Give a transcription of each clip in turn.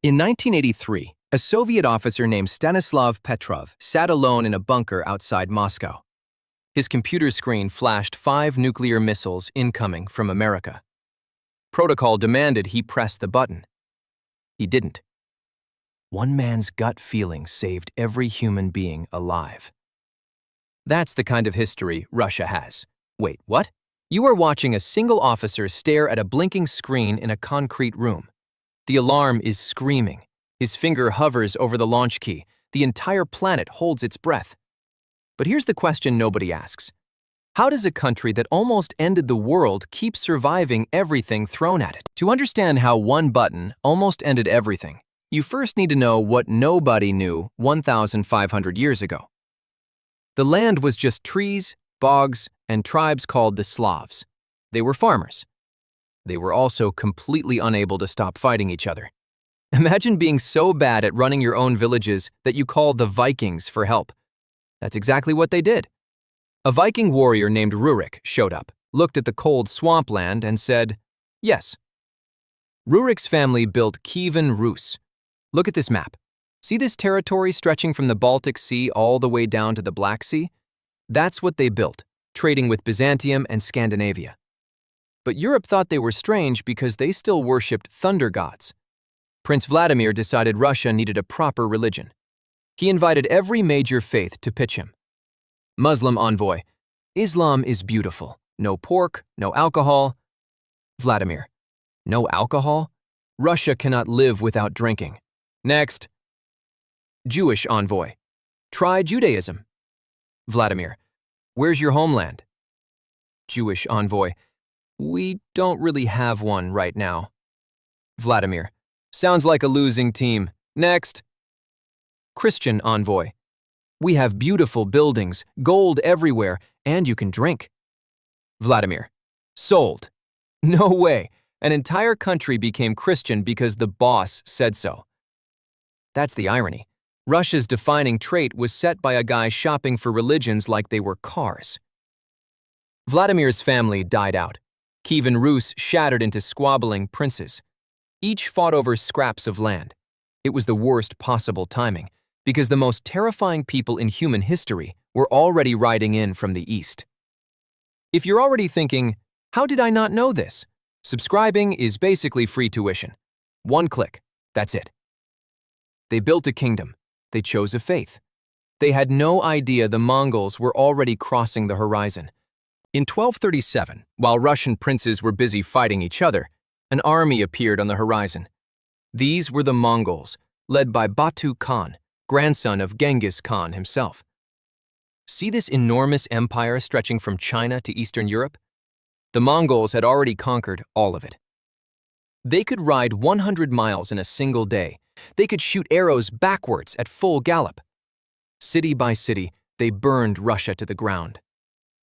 In 1983, a Soviet officer named Stanislav Petrov sat alone in a bunker outside Moscow. His computer screen flashed 5 nuclear missiles incoming from America. Protocol demanded he press the button. He didn't. One man's gut feeling saved every human being alive. That's the kind of history Russia has. Wait, what? You are watching a single officer stare at a blinking screen in a concrete room. The alarm is screaming. His finger hovers over the launch key. The entire planet holds its breath. But here's the question nobody asks. How does a country that almost ended the world keep surviving everything thrown at it? To understand how one button almost ended everything, you first need to know what nobody knew 1,500 years ago. The land was just trees, bogs, and tribes called the Slavs. They were farmers. They were also completely unable to stop fighting each other. Imagine being so bad at running your own villages that you call the Vikings for help. That's exactly what they did. A Viking warrior named Rurik showed up, looked at the cold swampland, and said, yes. Rurik's family built Kievan Rus. Look at this map. See this territory stretching from the Baltic Sea all the way down to the Black Sea? That's what they built, trading with Byzantium and Scandinavia. But Europe thought they were strange because they still worshipped thunder gods. Prince Vladimir decided Russia needed a proper religion. He invited every major faith to pitch him. Muslim envoy, Islam is beautiful. No pork, no alcohol. Vladimir, no alcohol? Russia cannot live without drinking. Next. Jewish envoy, try Judaism. Vladimir, where's your homeland? Jewish envoy, we don't really have one right now. Vladimir, sounds like a losing team. Next. Christian envoy, we have beautiful buildings, gold everywhere, and you can drink. Vladimir, sold. No way. An entire country became Christian because the boss said so. That's the irony. Russia's defining trait was set by a guy shopping for religions like they were cars. Vladimir's family died out. Kievan Rus shattered into squabbling princes. Each fought over scraps of land. It was the worst possible timing, because the most terrifying people in human history were already riding in from the east. If you're already thinking, how did I not know this? Subscribing is basically free tuition. One click, that's it. They built a kingdom. They chose a faith. They had no idea the Mongols were already crossing the horizon. In 1237, while Russian princes were busy fighting each other, an army appeared on the horizon. These were the Mongols, led by Batu Khan, grandson of Genghis Khan himself. See this enormous empire stretching from China to Eastern Europe? The Mongols had already conquered all of it. They could ride 100 miles in a single day. They could shoot arrows backwards at full gallop. City by city, they burned Russia to the ground.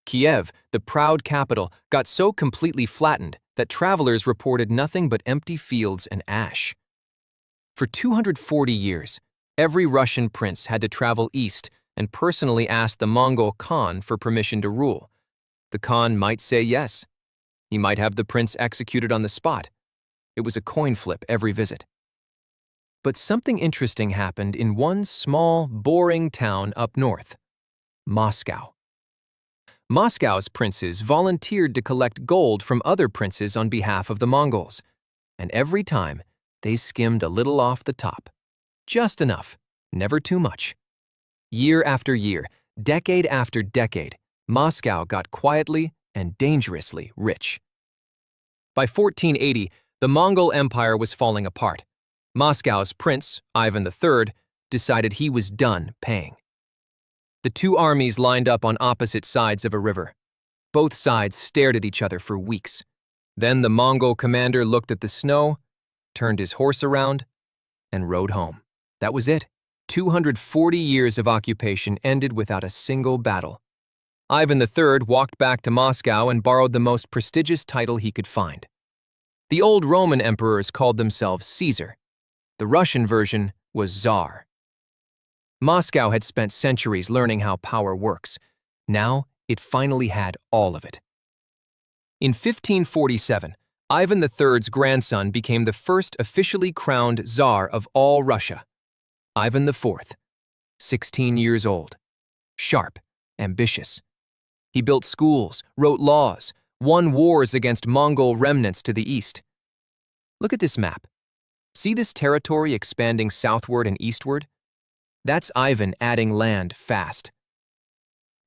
Kiev, the proud capital, got so completely flattened that travelers reported nothing but empty fields and ash. For 240 years, every Russian prince had to travel east and personally ask the Mongol Khan for permission to rule. The Khan might say yes. He might have the prince executed on the spot. It was a coin flip every visit. But something interesting happened in one small, boring town up north, Moscow. Moscow's princes volunteered to collect gold from other princes on behalf of the Mongols, and every time they skimmed a little off the top. Just enough, never too much. Year after year, decade after decade, Moscow got quietly and dangerously rich. By 1480, the Mongol Empire was falling apart. Moscow's prince, Ivan III, decided he was done paying. The two armies lined up on opposite sides of a river. Both sides stared at each other for weeks. Then the Mongol commander looked at the snow, turned his horse around, and rode home. That was it. 240 years of occupation ended without a single battle. Ivan III walked back to Moscow and borrowed the most prestigious title he could find. The old Roman emperors called themselves Caesar. The Russian version was Tsar. Moscow had spent centuries learning how power works. Now, it finally had all of it. In 1547, Ivan III's grandson became the first officially crowned Tsar of all Russia. Ivan IV, 16 years old, sharp, ambitious. He built schools, wrote laws, won wars against Mongol remnants to the east. Look at this map. See this territory expanding southward and eastward? That's Ivan adding land fast.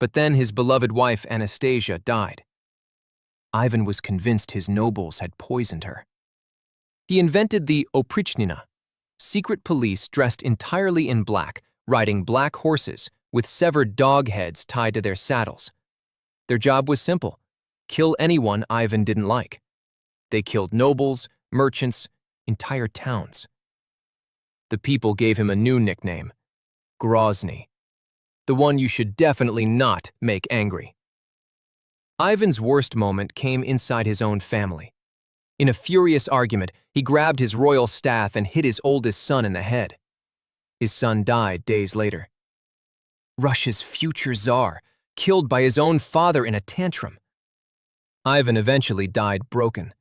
But then his beloved wife Anastasia died. Ivan was convinced his nobles had poisoned her. He invented the oprichnina, secret police dressed entirely in black, riding black horses with severed dog heads tied to their saddles. Their job was simple: kill anyone Ivan didn't like. They killed nobles, merchants, entire towns. The people gave him a new nickname, Grozny, the one you should definitely not make angry. Ivan's worst moment came inside his own family. In a furious argument, he grabbed his royal staff and hit his oldest son in the head. His son died days later. Russia's future Tsar, killed by his own father in a tantrum. Ivan eventually died broken.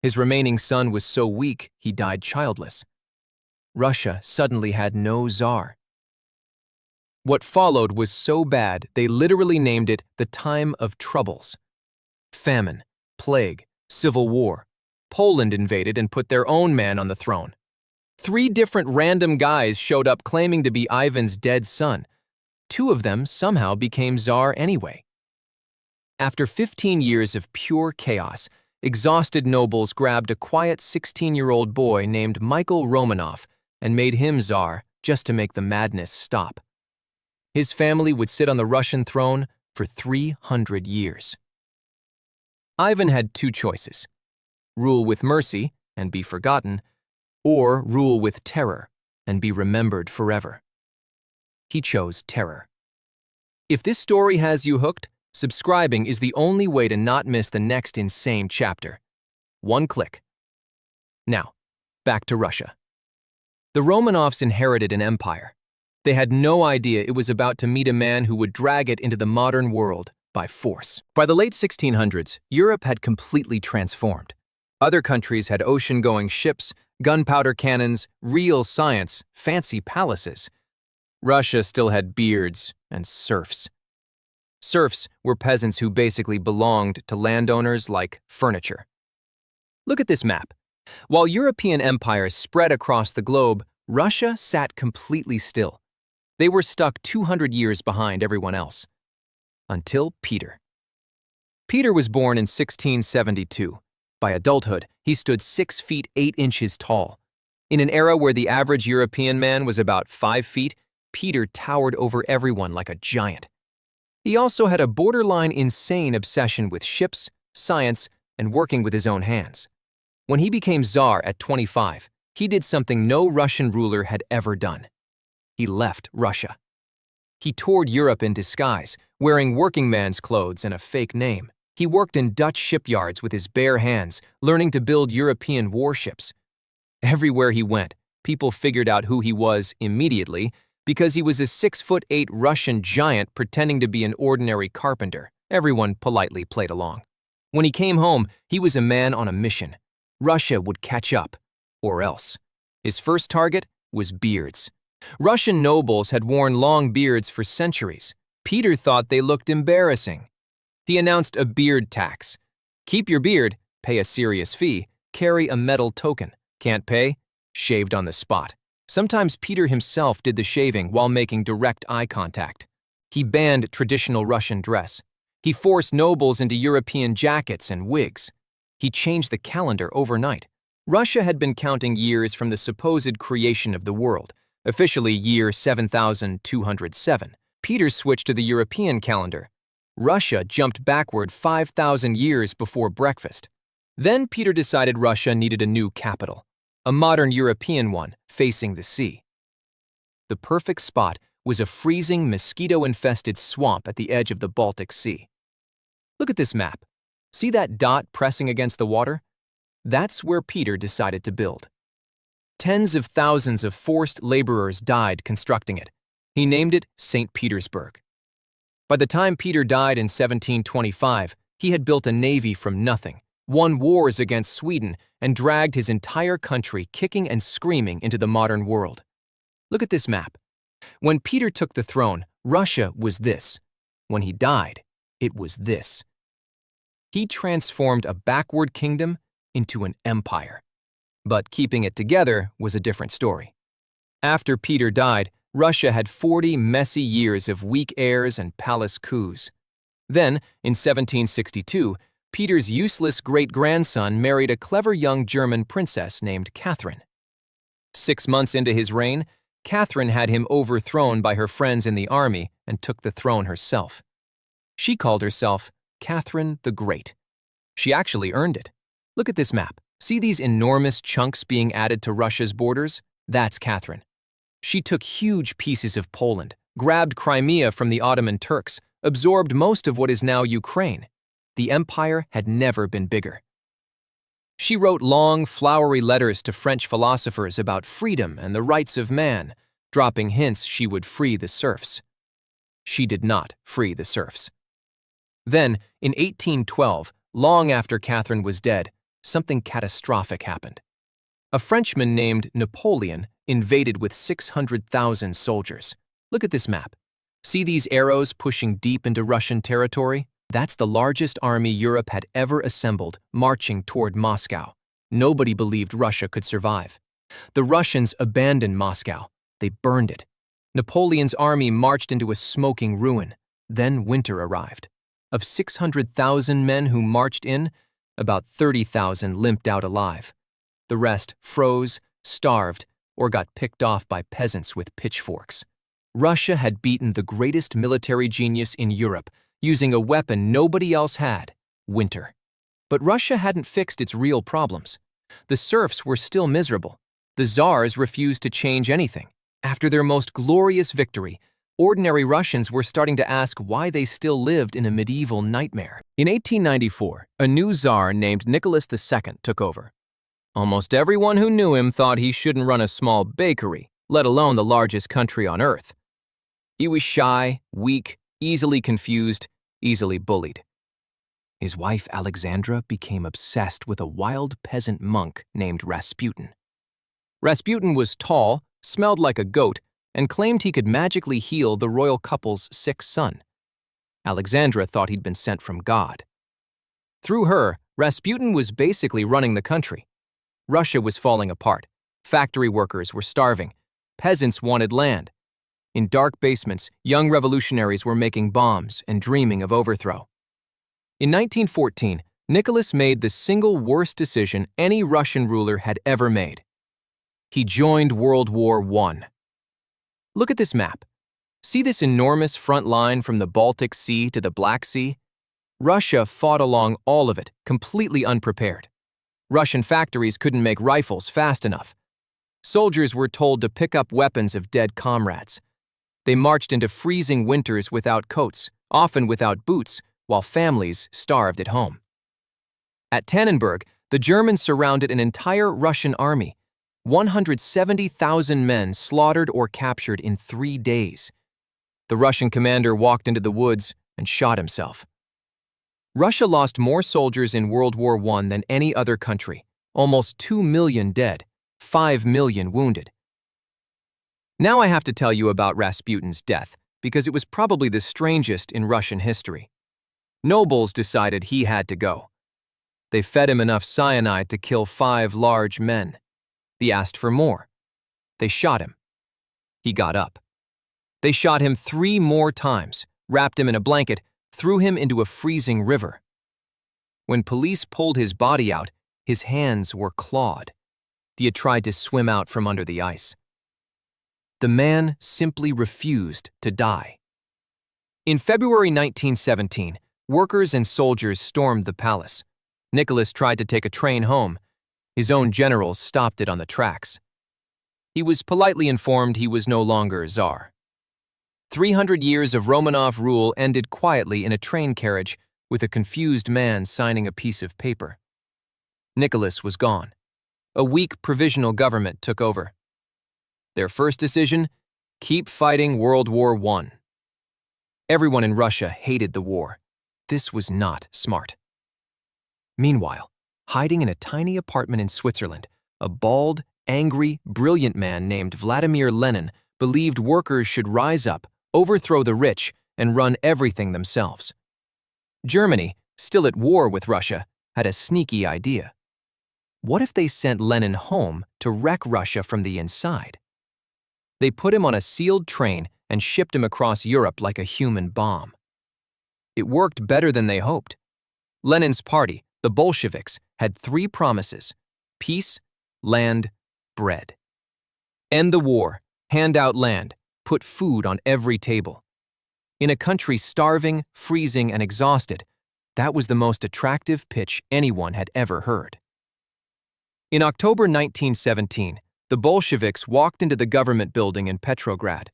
His remaining son was so weak, he died childless. Russia suddenly had no Tsar. What followed was so bad, they literally named it the Time of Troubles. Famine, plague, civil war. Poland invaded and put their own man on the throne. 3 different random guys showed up claiming to be Ivan's dead son. 2 of them somehow became Tsar anyway. After 15 years of pure chaos, exhausted nobles grabbed a quiet 16-year-old boy named Michael Romanov and made him Tsar just to make the madness stop. His family would sit on the Russian throne for 300 years. Ivan had 2 choices: rule with mercy and be forgotten, or rule with terror and be remembered forever. He chose terror. If this story has you hooked, subscribing is the only way to not miss the next insane chapter. 1 click. Now, back to Russia. The Romanovs inherited an empire. They had no idea it was about to meet a man who would drag it into the modern world by force. By the late 1600s, Europe had completely transformed. Other countries had ocean-going ships, gunpowder cannons, real science, fancy palaces. Russia still had beards and serfs. Serfs were peasants who basically belonged to landowners like furniture. Look at this map. While European empires spread across the globe, Russia sat completely still. They were stuck 200 years behind everyone else. Until Peter. Peter was born in 1672. By adulthood, he stood 6 feet 8 inches tall. In an era where the average European man was about 5 feet, Peter towered over everyone like a giant. He also had a borderline insane obsession with ships, science, and working with his own hands. When he became Tsar at 25, he did something no Russian ruler had ever done. He left Russia. He toured Europe in disguise, wearing working man's clothes and a fake name. He worked in Dutch shipyards with his bare hands, learning to build European warships. Everywhere he went, people figured out who he was immediately because he was a 6'8" Russian giant pretending to be an ordinary carpenter. Everyone politely played along. When he came home, he was a man on a mission. Russia would catch up, or else. His first target was beards. Russian nobles had worn long beards for centuries. Peter thought they looked embarrassing. He announced a beard tax. Keep your beard, pay a serious fee, carry a metal token. Can't pay? Shaved on the spot. Sometimes Peter himself did the shaving while making direct eye contact. He banned traditional Russian dress. He forced nobles into European jackets and wigs. He changed the calendar overnight. Russia had been counting years from the supposed creation of the world, officially year 7207. Peter switched to the European calendar. Russia jumped backward 5,000 years before breakfast. Then Peter decided Russia needed a new capital, a modern European one facing the sea. The perfect spot was a freezing, mosquito-infested swamp at the edge of the Baltic Sea. Look at this map. See that dot pressing against the water? That's where Peter decided to build. Tens of thousands of forced laborers died constructing it. He named it St. Petersburg. By the time Peter died in 1725, he had built a navy from nothing, won wars against Sweden, and dragged his entire country kicking and screaming into the modern world. Look at this map. When Peter took the throne, Russia was this. When he died, it was this. He transformed a backward kingdom into an empire. But keeping it together was a different story. After Peter died, Russia had 40 messy years of weak heirs and palace coups. Then, in 1762, Peter's useless great-grandson married a clever young German princess named Catherine. 6 months into his reign, Catherine had him overthrown by her friends in the army and took the throne herself. She called herself Catherine the Great. She actually earned it. Look at this map. See these enormous chunks being added to Russia's borders? That's Catherine. She took huge pieces of Poland, grabbed Crimea from the Ottoman Turks, absorbed most of what is now Ukraine. The empire had never been bigger. She wrote long, flowery letters to French philosophers about freedom and the rights of man, dropping hints she would free the serfs. She did not free the serfs. Then, in 1812, long after Catherine was dead, something catastrophic happened. A Frenchman named Napoleon invaded with 600,000 soldiers. Look at this map. See these arrows pushing deep into Russian territory? That's the largest army Europe had ever assembled, marching toward Moscow. Nobody believed Russia could survive. The Russians abandoned Moscow. They burned it. Napoleon's army marched into a smoking ruin. Then winter arrived. Of 600,000 men who marched in, about 30,000 limped out alive. The rest froze, starved, or got picked off by peasants with pitchforks. Russia had beaten the greatest military genius in Europe, using a weapon nobody else had, winter. But Russia hadn't fixed its real problems. The serfs were still miserable. The Tsars refused to change anything. After their most glorious victory, ordinary Russians were starting to ask why they still lived in a medieval nightmare. In 1894, a new Tsar named Nicholas II took over. Almost everyone who knew him thought he shouldn't run a small bakery, let alone the largest country on earth. He was shy, weak, easily confused, easily bullied. His wife Alexandra became obsessed with a wild peasant monk named Rasputin. Rasputin was tall, smelled like a goat, and claimed he could magically heal the royal couple's sick son. Alexandra thought he'd been sent from God. Through her, Rasputin was basically running the country. Russia was falling apart. Factory workers were starving. Peasants wanted land. In dark basements, young revolutionaries were making bombs and dreaming of overthrow. In 1914, Nicholas made the single worst decision any Russian ruler had ever made. He joined World War I. Look at this map. See this enormous front line from the Baltic Sea to the Black Sea? Russia fought along all of it, completely unprepared. Russian factories couldn't make rifles fast enough. Soldiers were told to pick up weapons of dead comrades. They marched into freezing winters without coats, often without boots, while families starved at home. At Tannenberg, the Germans surrounded an entire Russian army. 170,000 men slaughtered or captured in 3 days. The Russian commander walked into the woods and shot himself. Russia lost more soldiers in World War I than any other country, almost 2 million dead, 5 million wounded. Now I have to tell you about Rasputin's death, because it was probably the strangest in Russian history. Nobles decided he had to go. They fed him enough cyanide to kill 5 large men. He asked for more. They shot him. He got up. They shot him 3 more times, wrapped him in a blanket, threw him into a freezing river. When police pulled his body out, his hands were clawed. He had tried to swim out from under the ice. The man simply refused to die. In February 1917, workers and soldiers stormed the palace. Nicholas tried to take a train home. His own generals stopped it on the tracks. He was politely informed he was no longer Tsar. 300 years of Romanov rule ended quietly in a train carriage with a confused man signing a piece of paper. Nicholas was gone. A weak provisional government took over. Their first decision? Keep fighting World War I. Everyone in Russia hated the war. This was not smart. Meanwhile, hiding in a tiny apartment in Switzerland, a bald, angry, brilliant man named Vladimir Lenin believed workers should rise up, overthrow the rich, and run everything themselves. Germany, still at war with Russia, had a sneaky idea. What if they sent Lenin home to wreck Russia from the inside? They put him on a sealed train and shipped him across Europe like a human bomb. It worked better than they hoped. Lenin's party, the Bolsheviks, had three promises: peace, land, bread. End the war, hand out land, put food on every table. In a country starving, freezing, and exhausted, that was the most attractive pitch anyone had ever heard. In October 1917, the Bolsheviks walked into the government building in Petrograd.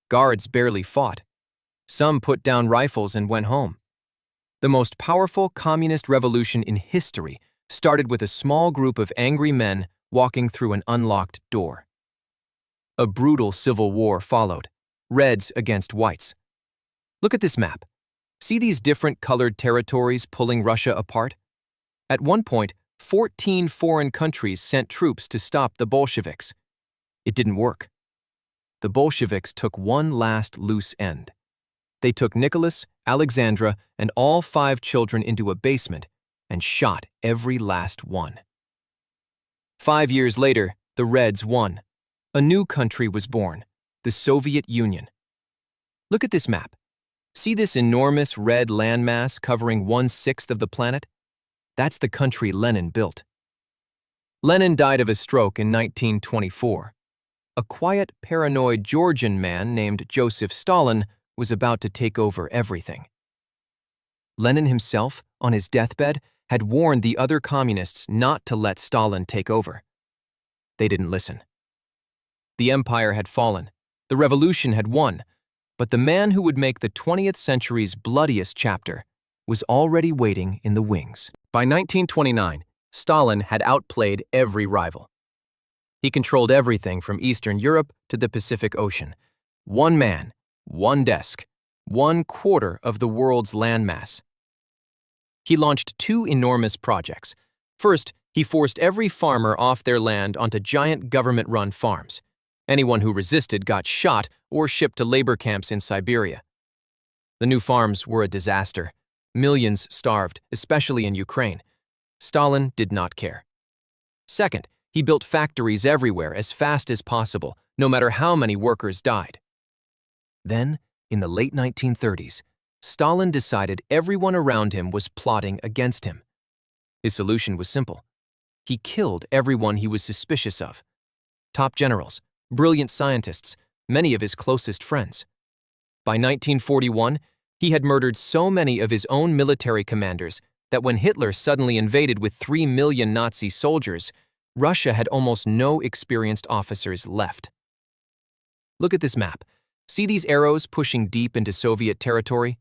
Guards barely fought. Some put down rifles and went home. The most powerful communist revolution in history started with a small group of angry men walking through an unlocked door. A brutal civil war followed, reds against whites. Look at this map. See these different colored territories pulling Russia apart? At one point, 14 foreign countries sent troops to stop the Bolsheviks. It didn't work. The Bolsheviks took one last loose end. They took Nicholas, Alexandra, and all 5 children into a basement and shot every last one. 5 years later, the Reds won. A new country was born, the Soviet Union. Look at this map. See this enormous red landmass covering 1/6 of the planet? That's the country Lenin built. Lenin died of a stroke in 1924. A quiet, paranoid Georgian man named Joseph Stalin was about to take over everything. Lenin himself, on his deathbed, had warned the other communists not to let Stalin take over. They didn't listen. The empire had fallen, the revolution had won, but the man who would make the 20th century's bloodiest chapter was already waiting in the wings. By 1929, Stalin had outplayed every rival. He controlled everything from Eastern Europe to the Pacific Ocean. One man, one desk, 1/4 of the world's landmass. He launched 2 enormous projects. First, he forced every farmer off their land onto giant government-run farms. Anyone who resisted got shot or shipped to labor camps in Siberia. The new farms were a disaster. Millions starved, especially in Ukraine. Stalin did not care. Second, he built factories everywhere as fast as possible, no matter how many workers died. Then, in the late 1930s, Stalin decided everyone around him was plotting against him. His solution was simple. He killed everyone he was suspicious of. Top generals, brilliant scientists, many of his closest friends. By 1941, he had murdered so many of his own military commanders that when Hitler suddenly invaded with 3 million Nazi soldiers, Russia had almost no experienced officers left. Look at this map. See these arrows pushing deep into Soviet territory?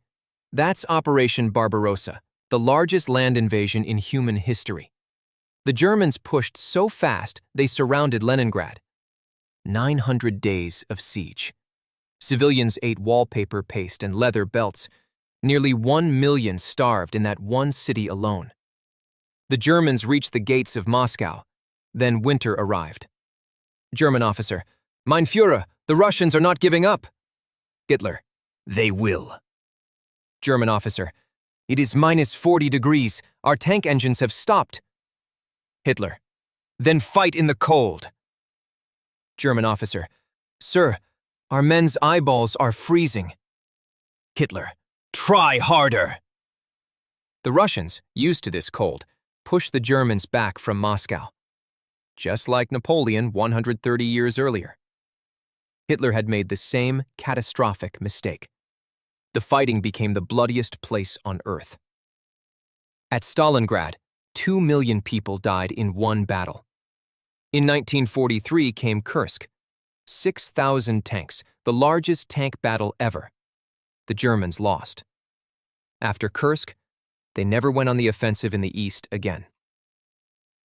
That's Operation Barbarossa, the largest land invasion in human history. The Germans pushed so fast they surrounded Leningrad. 900 days of siege. Civilians ate wallpaper paste and leather belts. Nearly 1 million starved in that one city alone. The Germans reached the gates of Moscow. Then winter arrived. German officer, Mein Führer, the Russians are not giving up. Hitler, they will. German officer, it is -40 degrees. Our tank engines have stopped. Hitler, then fight in the cold. German officer, sir, our men's eyeballs are freezing. Hitler, try harder. The Russians, used to this cold, pushed the Germans back from Moscow. Just like Napoleon 130 years earlier. Hitler had made the same catastrophic mistake. The fighting became the bloodiest place on earth. At Stalingrad, 2 million people died in one battle. In 1943 came Kursk. 6,000 tanks, the largest tank battle ever. The Germans lost. After Kursk, they never went on the offensive in the east again.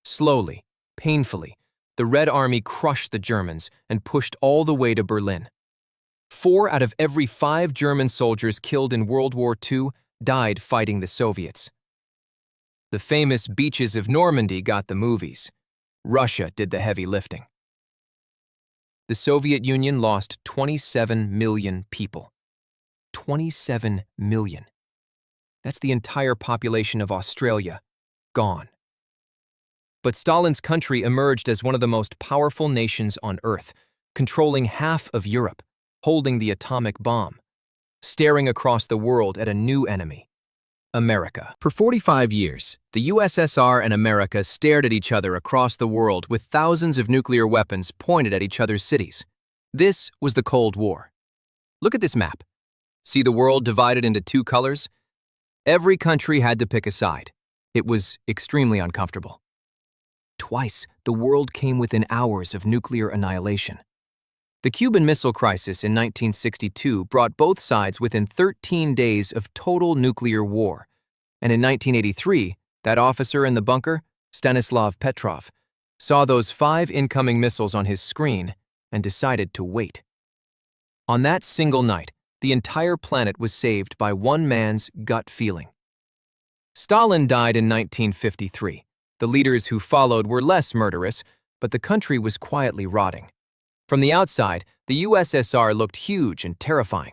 Slowly, painfully, the Red Army crushed the Germans and pushed all the way to Berlin. 4 out of every 5 German soldiers killed in World War II died fighting the Soviets. The famous beaches of Normandy got the movies. Russia did the heavy lifting. The Soviet Union lost 27 million people. 27 million. That's the entire population of Australia, gone. But Stalin's country emerged as one of the most powerful nations on Earth, controlling half of Europe, holding the atomic bomb, staring across the world at a new enemy, America. For 45 years, the USSR and America stared at each other across the world with thousands of nuclear weapons pointed at each other's cities. This was the Cold War. Look at this map. See the world divided into two colors? Every country had to pick a side. It was extremely uncomfortable. Twice, the world came within hours of nuclear annihilation. The Cuban Missile Crisis in 1962 brought both sides within 13 days of total nuclear war. And in 1983, that officer in the bunker, Stanislav Petrov, saw those 5 incoming missiles on his screen and decided to wait. On that single night, the entire planet was saved by one man's gut feeling. Stalin died in 1953. The leaders who followed were less murderous, but the country was quietly rotting. From the outside, the USSR looked huge and terrifying.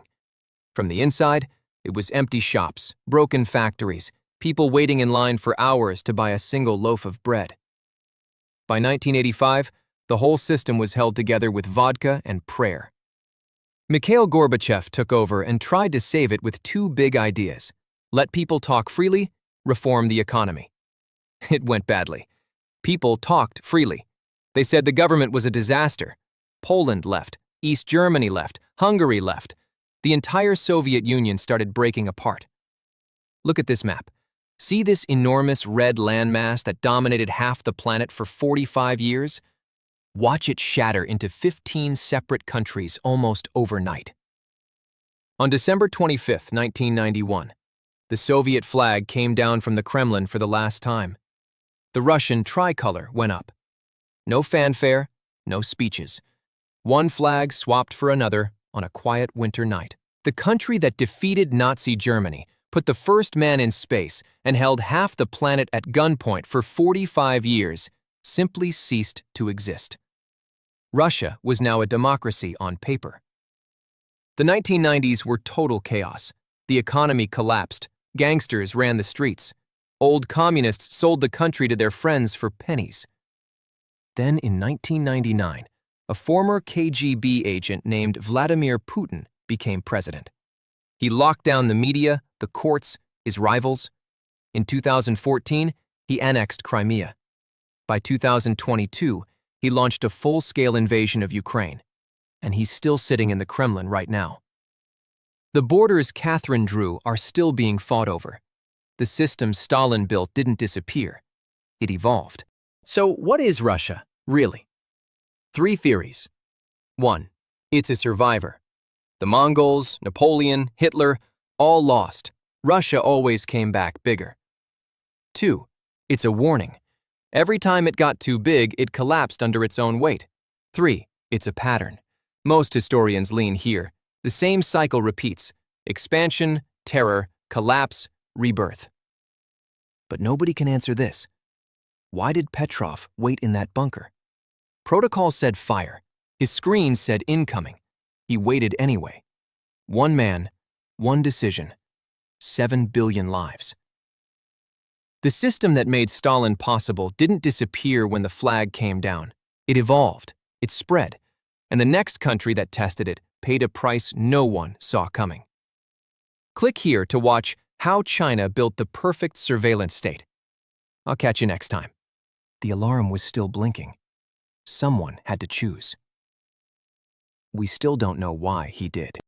From the inside, it was empty shops, broken factories, people waiting in line for hours to buy a single loaf of bread. By 1985, the whole system was held together with vodka and prayer. Mikhail Gorbachev took over and tried to save it with 2 big ideas: let people talk freely, reform the economy. It went badly. People talked freely. They said the government was a disaster. Poland left, East Germany left, Hungary left. The entire Soviet Union started breaking apart. Look at this map. See this enormous red landmass that dominated half the planet for 45 years? Watch it shatter into 15 separate countries almost overnight. On December 25, 1991, the Soviet flag came down from the Kremlin for the last time. The Russian tricolor went up. No fanfare, no speeches. One flag swapped for another on a quiet winter night. The country that defeated Nazi Germany, put the first man in space, and held half the planet at gunpoint for 45 years, simply ceased to exist. Russia was now a democracy on paper. The 1990s were total chaos. The economy collapsed. Gangsters ran the streets. Old communists sold the country to their friends for pennies. Then in 1999, a former KGB agent named Vladimir Putin became president. He locked down the media, the courts, his rivals. In 2014, he annexed Crimea. By 2022, he launched a full-scale invasion of Ukraine, and he's still sitting in the Kremlin right now. The borders Catherine drew are still being fought over. The system Stalin built didn't disappear. It evolved. So what is Russia, really? 3 theories. 1. It's a survivor. The Mongols, Napoleon, Hitler, all lost. Russia always came back bigger. 2. It's a warning. Every time it got too big, it collapsed under its own weight. 3. It's a pattern. Most historians lean here. The same cycle repeats: expansion, terror, collapse, rebirth. But nobody can answer this. Why did Petrov wait in that bunker? Protocol said fire. His screen said incoming. He waited anyway. One man, one decision, 7 billion lives. The system that made Stalin possible didn't disappear when the flag came down. It evolved, it spread, and the next country that tested it paid a price no one saw coming. Click here to watch how China built the perfect surveillance state. I'll catch you next time. The alarm was still blinking. Someone had to choose. We still don't know why he did.